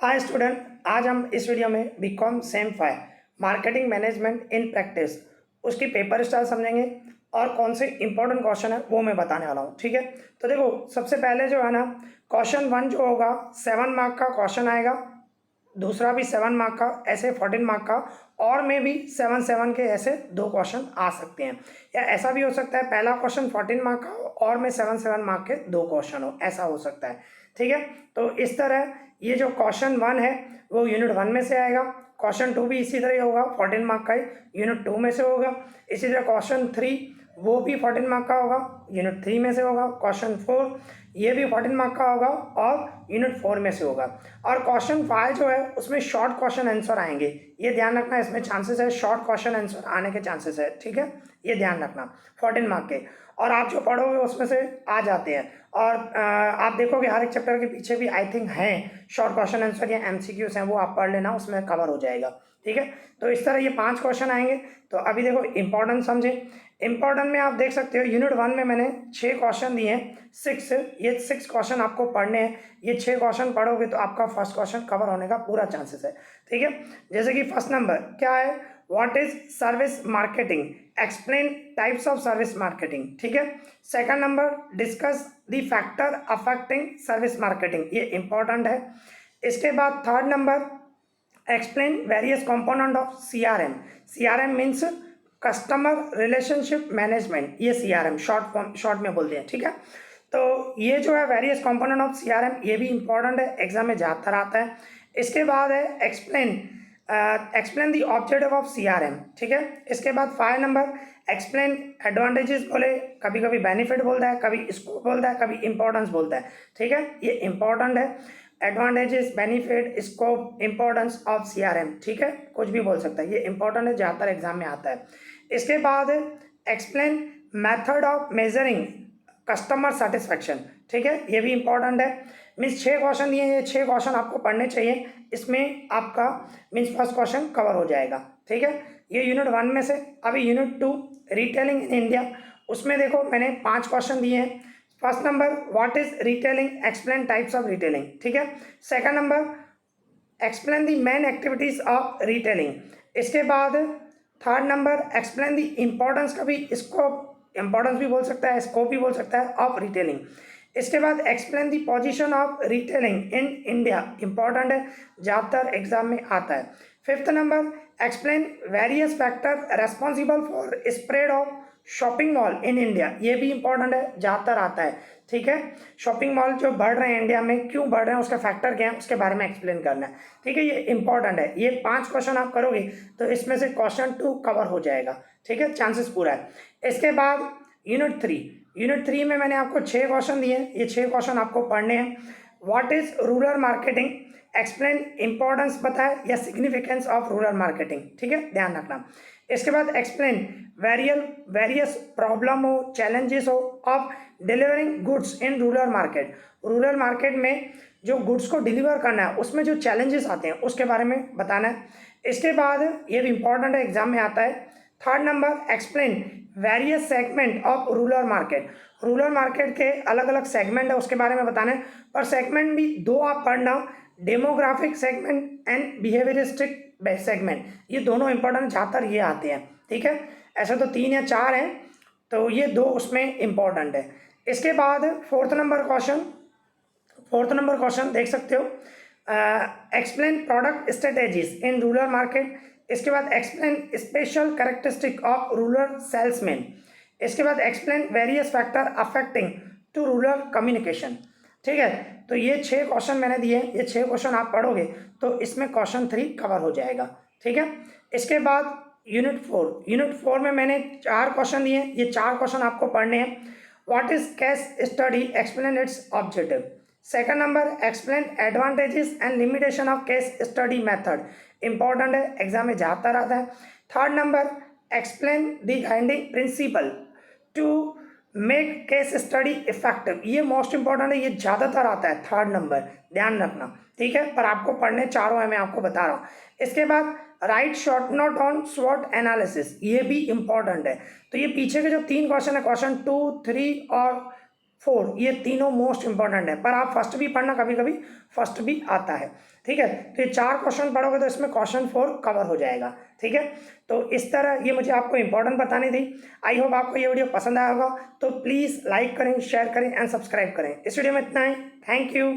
Hi student, आज हम इस वीडियो में BCom sem 5 marketing management in practice उसकी पेपर स्टाइल समझेंगे और कौन से इंपॉर्टेंट क्वेश्चन है वो मैं बताने वाला हूँ। ठीक है, तो देखो सबसे पहले जो है ना, क्वेश्चन 1 जो होगा 7 मार्क का क्वेश्चन आएगा, दूसरा भी 7 मार्क का, ऐसे 14 मार्क का, और में भी 7 के ऐसे 2 क्वेश्चन आ सकते हैं। या ऐसा भी हो सकता है पहला क्वेश्चन 14 मार्क का हो और में 7 मार्क के 2 क्वेश्चन हो, ऐसा हो सकता है। ठीक है, तो इस तरह ये जो क्वेश्चन 1 है वो यूनिट 1 में से आएगा, क्वेश्चन 2 भी इसी तरह ही होगा, 14 मार्क का ही यूनिट 2 में से होगा। इसी तरह क्वेश्चन 3 वो भी 14 मार्क का होगा, यूनिट 3 में से होगा। क्वेश्चन 4 ये भी 14 मार्क का होगा और यूनिट 4 में से होगा। और क्वेश्चन 5 जो है उसमें शॉर्ट क्वेश्चन आंसर आएंगे, ये ध्यान रखना, इसमें चांसेस है शॉर्ट क्वेश्चन आंसर आने के चांसेस है। ठीक है, ये ध्यान रखना 14 मार्क के, और आप जो पढ़ोगे उसमें से आ जाते हैं। और आप देखोगे हर एक चैप्टर के पीछे भी आई थिंक हैं शॉर्ट क्वेश्चन आंसर या एमसीक्यूज हैं, वो आप पढ़ लेना, उसमें कवर हो जाएगा। ठीक है, तो इस तरह ये 5 क्वेश्चन आएंगे। तो अभी देखो इंपॉर्टेंट समझे। इंपॉर्टेंट में आप देख सकते हो यूनिट 1 में मैंने 6 क्वेश्चन दिए हैं, 6, ये 6 क्वेश्चन आपको पढ़ने हैं। ये 6 क्वेश्चन पढ़ोगे तो आपका फर्स्ट क्वेश्चन कवर होने का पूरा चांसेस है। ठीक है, जैसे कि फर्स्ट नंबर क्या है, what is service marketing, explain types of service marketing. ठीक है, second number discuss the factor affecting service marketing, ये इंपॉर्टेंट है। इसके बाद third number explain various component of CRM. CRM means customer relationship management, ये CRM short में बोलते हैं। ठीक है, तो ये जो है वेरियस कंपोनेंट ऑफ सीआरएम, ये भी इंपॉर्टेंट है, एग्जाम में ज़्यादातर आता है। इसके बाद है explain the objective of CRM. ठीक है, इसके बाद 5 नंबर एक्सप्लेन एडवांटेजेस, बोले कभी कभी बेनिफिट बोलता है, कभी स्कोप बोलता है, कभी इंपॉर्टेंस बोलता है। ठीक है, ये इंपॉर्टेंट है, advantages, benefit, scope, importance of CRM. ठीक है, कुछ भी बोल सकता है, ये इंपॉर्टेंट है, ज़्यादातर एग्जाम में आता है। इसके बाद explain method of measuring customer satisfaction. ठीक है, ये भी इंपॉर्टेंट है। मीन्स 6 क्वेश्चन दिए हैं, ये 6 क्वेश्चन आपको पढ़ने चाहिए, इसमें आपका मीन्स फर्स्ट क्वेश्चन कवर हो जाएगा। ठीक है, ये यूनिट 1 में से। अभी यूनिट 2 रिटेलिंग इन इंडिया, उसमें देखो मैंने 5 क्वेश्चन दिए हैं। First number what is retailing, explain types of retailing. ठीक है, second number explain the main activities of retailing. इसके बाद third number explain the importance, का भी स्कोप, इंपॉर्टेंस भी बोल सकता है, स्कोप भी बोल सकता है, ऑफ रिटेलिंग। इसके बाद explain the position of retailing in India, important है, ज़्यादातर एग्जाम में आता है। Fifth number explain various factor responsible for spread of shopping mall in India, ये भी इंपॉर्टेंट है, ज़्यादातर आता है। ठीक है, शॉपिंग मॉल जो बढ़ रहे हैं इंडिया में, क्यों बढ़ रहे हैं, उसका फैक्टर क्या है, उसके बारे में एक्सप्लेन करना है। ठीक है, ये इंपॉर्टेंट है, ये 5 क्वेश्चन आप करोगे तो इसमें से क्वेश्चन 2 कवर हो जाएगा। ठीक है, चांसेस पूरा है। इसके बाद यूनिट 3 में मैंने आपको 6 क्वेश्चन दिए हैं, ये 6 क्वेश्चन आपको पढ़ने हैं। What is rural marketing, explain importance बताए या सिग्निफिकेंस ऑफ रूरल मार्केटिंग। ठीक है, ध्यान रखना। इसके बाद एक्सप्लेन वेरियस प्रॉब्लम हो, चैलेंजेस हो of delivering goods in rural market. Rural market में जो गुड्स को डिलीवर करना है उसमें जो चैलेंजेस आते हैं उसके बारे में बताना है। इसके बाद ये भी इंपॉर्टेंट है, एग्जाम में आता है। Third number explain various segment of rural market. Rural market के अलग अलग सेगमेंट है, उसके बारे में बताना है, पर सेगमेंट भी 2 आप पढ़ना, demographic segment and behaviouristic segment, ये दोनों इंपॉर्टेंट ज़्यादातर ये आते हैं। ठीक है, ऐसे तो 3 या 4 हैं, तो ये 2 उसमें इंपॉर्टेंट है। इसके बाद फोर्थ नंबर क्वेश्चन देख सकते हो, explain product strategies in rural market. इसके बाद explain special characteristic of rural salesman. इसके बाद explain various factor affecting to rural communication. ठीक है, तो ये 6 क्वेश्चन मैंने दिए, ये 6 क्वेश्चन आप पढ़ोगे तो इसमें क्वेश्चन 3 कवर हो जाएगा। ठीक है, इसके बाद यूनिट 4 में मैंने 4 क्वेश्चन दिए, ये 4 क्वेश्चन आपको पढ़ने हैं। What is case study, explain its objective. Second number explain advantages and limitation of case study method, important है, एग्जाम में ज़्यादातर आता है। Third number explain the guiding principle to make case study effective, ये most important है, ये ज़्यादातर आता है, थर्ड नंबर, ध्यान रखना। ठीक है, पर आपको पढ़ने चारों है, मैं आपको बता रहा हूँ। इसके बाद राइट शॉर्ट नोट ऑन स्वॉट एनालिसिस, ये भी इंपॉर्टेंट है। तो ये पीछे के जो 3 क्वेश्चन है, क्वेश्चन 2, 3 और 4, ये तीनों मोस्ट इंपॉर्टेंट है, पर आप फर्स्ट भी पढ़ना, कभी कभी फर्स्ट भी आता है। ठीक है। तो ये 4 क्वेश्चन पढ़ोगे तो इसमें क्वेश्चन 4 कवर हो जाएगा, ठीक है। तो इस तरह ये मुझे आपको इंपॉर्टेंट बतानी थी। आई होप आपको ये वीडियो पसंद आया होगा, तो प्लीज़ लाइक करें, शेयर करें एंड सब्सक्राइब करें। इस वीडियो में इतना ही। Thank you.